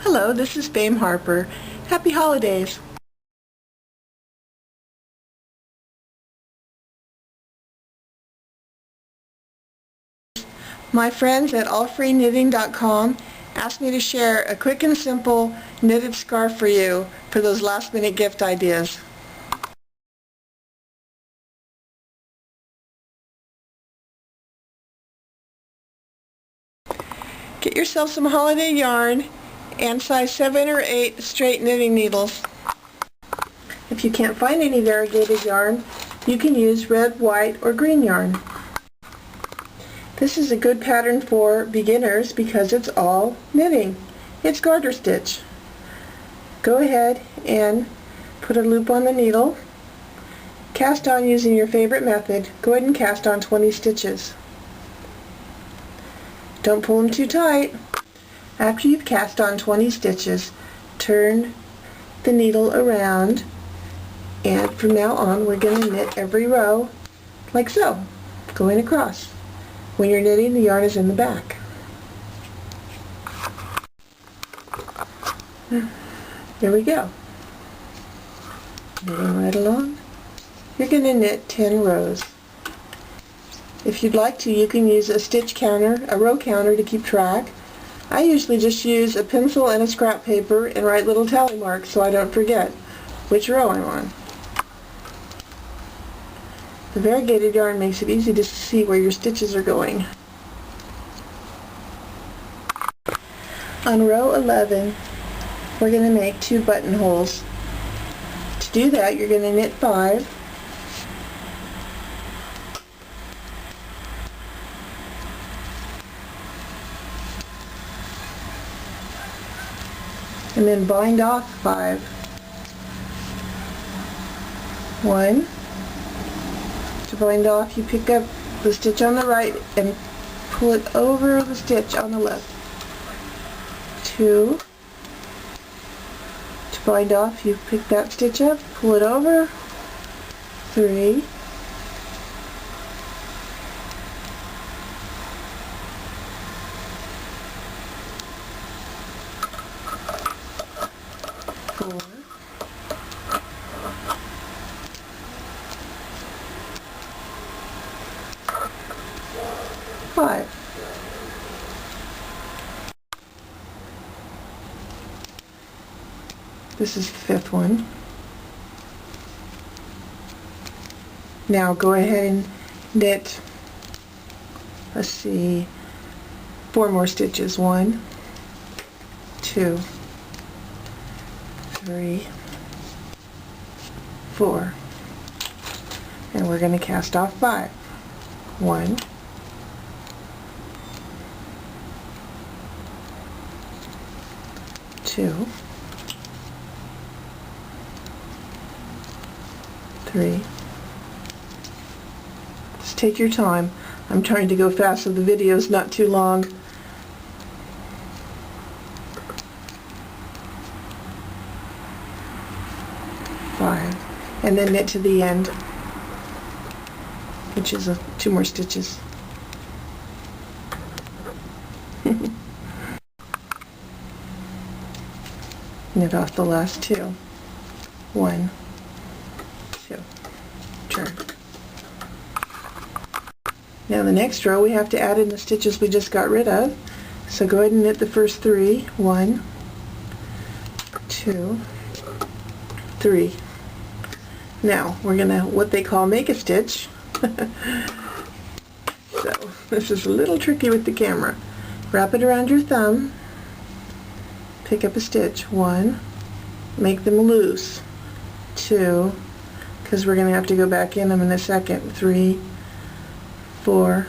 Hello, this is Fame Harper. Happy holidays! My friends at AllFreeKnitting.com asked me to share a quick and simple knitted scarf for you for those last-minute gift ideas. Get yourself some holiday yarn and size 7 or 8 straight knitting needles. If you can't find any variegated yarn, you can use red, white, or green yarn. This is a good pattern for beginners because it's all knitting. It's garter stitch. Go ahead and put a loop on the needle. Cast on using your favorite method. Go ahead and cast on 20 stitches. Don't pull them too tight. After you've cast on 20 stitches, turn the needle around, and from now on we're going to knit every row like so, going across. When you're knitting, the yarn is in the back. There we go. Knitting right along. You're going to knit 10 rows. If you'd like to, you can use a stitch counter, a row counter to keep track. I usually just use a pencil and a scrap paper and write little tally marks so I don't forget which row I'm on. The variegated yarn makes it easy to see where your stitches are going. On row 11, we're going to make 2 buttonholes. To do that, you're going to knit 5, and then bind off 5. 1. To bind off, you pick up the stitch on the right and pull it over the stitch on the left. 2. To bind off, you pick that stitch up, pull it over. 3. 4. 5. This is the 5th one. Now go ahead and knit, let's see, 4 more stitches. 1, 2, 3, 4. And we're going to cast off 5. 1, 2, 3. Just take your time. I'm trying to go fast so the video's not too long. 5. And then knit to the end, which is 2 more stitches. Knit off the last 2. 1, 2. Turn. Now the next row we have to add in the stitches we just got rid of. So go ahead and knit the first 3. 1, 2, 3. Now we're going to what they call make a stitch. So this is a little tricky with the camera. Wrap it around your thumb. Pick up a stitch. 1, make them loose. 2, because we're going to have to go back in them in a second. 3, 4,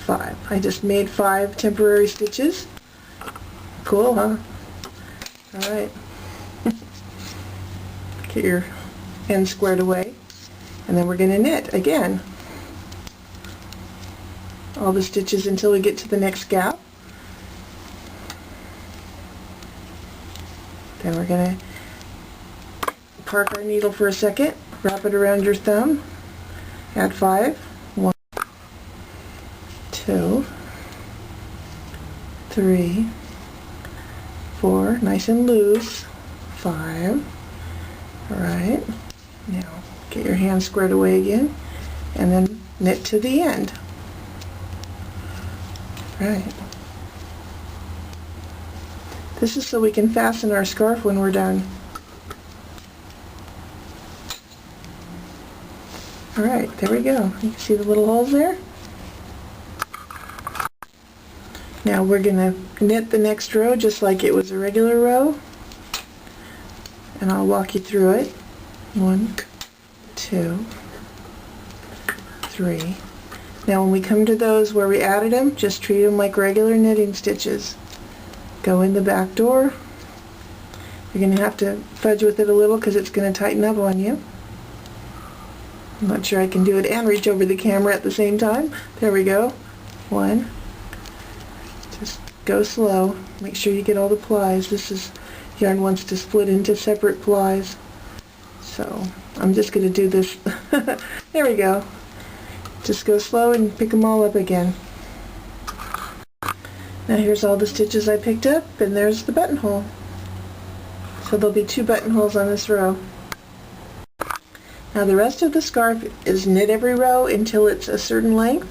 5. I just made 5 temporary stitches. Cool, huh? Alright. Get your end squared away. And then we're going to knit again. All the stitches until we get to the next gap. Then we're going to park our needle for a second, wrap it around your thumb, add 5, 1, 2, 3, 4, nice and loose, 5, alright, now get your hand squared away again, and then knit to the end, right. This is so we can fasten our scarf when we're done. Alright, there we go. You can see the little holes there? Now we're going to knit the next row just like it was a regular row. And I'll walk you through it. 1, 2, 3. Now when we come to those where we added them, just treat them like regular knitting stitches. Go in the back door. You're going to have to fudge with it a little because it's going to tighten up on you. I'm not sure I can do it and reach over the camera at the same time. There we go. 1. Just go slow. Make sure you get all the plies. Yarn wants to split into separate plies. So I'm just going to do this. There we go. Just go slow and pick them all up again. Now here's all the stitches I picked up, and there's the buttonhole. So there'll be 2 buttonholes on this row. Now the rest of the scarf is knit every row until it's a certain length.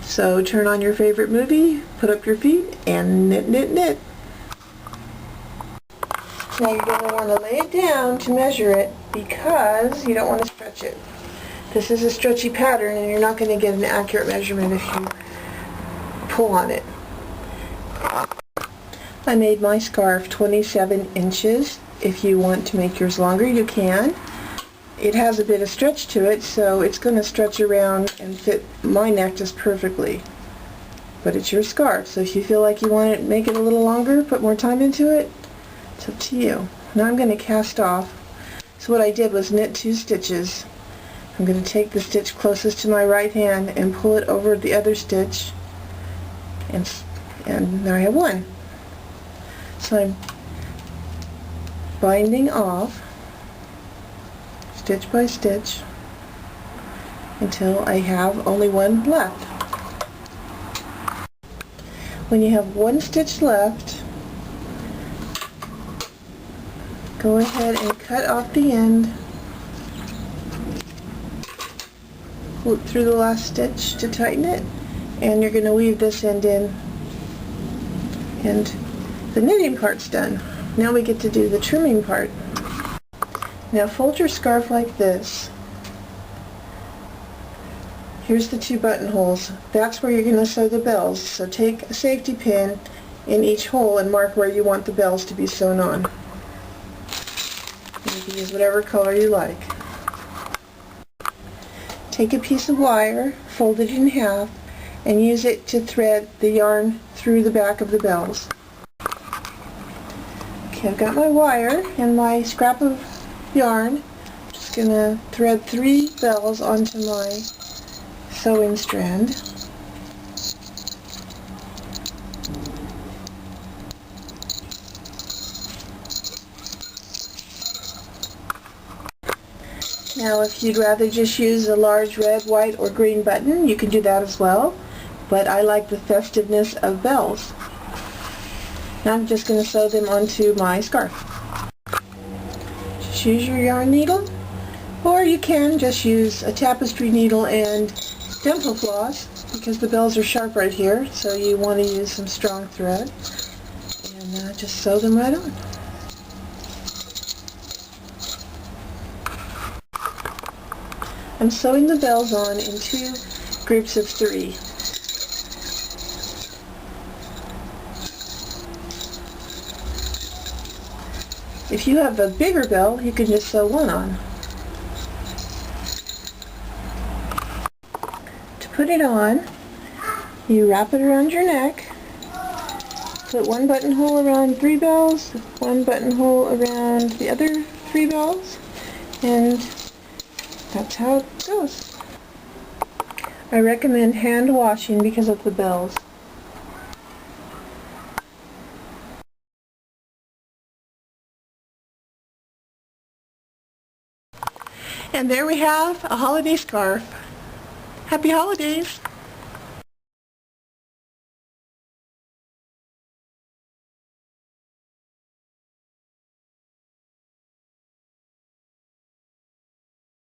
So turn on your favorite movie, put up your feet, and knit, knit, knit. Now you're going to want to lay it down to measure it because you don't want to stretch it. This is a stretchy pattern and you're not going to get an accurate measurement if you pull on it. I made my scarf 27 inches. If you want to make yours longer, you can. It has a bit of stretch to it, so it's going to stretch around and fit my neck just perfectly. But it's your scarf, so if you feel like you want to make it a little longer, put more time into it, it's up to you. Now I'm going to cast off. So what I did was knit 2 stitches. I'm going to take the stitch closest to my right hand and pull it over the other stitch, and there I have 1. So I'm binding off stitch by stitch until I have only 1 left. When you have 1 stitch left, go ahead and cut off the end, loop through the last stitch to tighten it, and you're going to weave this end in, and the knitting part's done. Now we get to do the trimming part. Now fold your scarf like this. Here's the 2 buttonholes. That's where you're going to sew the bells. So take a safety pin in each hole and mark where you want the bells to be sewn on. You can use whatever color you like. Take a piece of wire, fold it in half, and use it to thread the yarn through the back of the bells. Okay, I've got my wire and my scrap of yarn. I'm just going to thread 3 bells onto my sewing strand. Now if you'd rather just use a large red, white, or green button, you can do that as well, but I like the festiveness of bells. Now I'm just going to sew them onto my scarf. Just use your yarn needle, or you can just use a tapestry needle and dental floss, because the bells are sharp right here, so you want to use some strong thread, and just sew them right on. I'm sewing the bells on in 2 groups of 3. If you have a bigger bell, you can just sew 1 on. To put it on, you wrap it around your neck, put 1 buttonhole around 3 bells, 1 buttonhole around the other 3 bells, and that's how it goes. I recommend hand washing because of the bells. And there we have a holiday scarf. Happy holidays!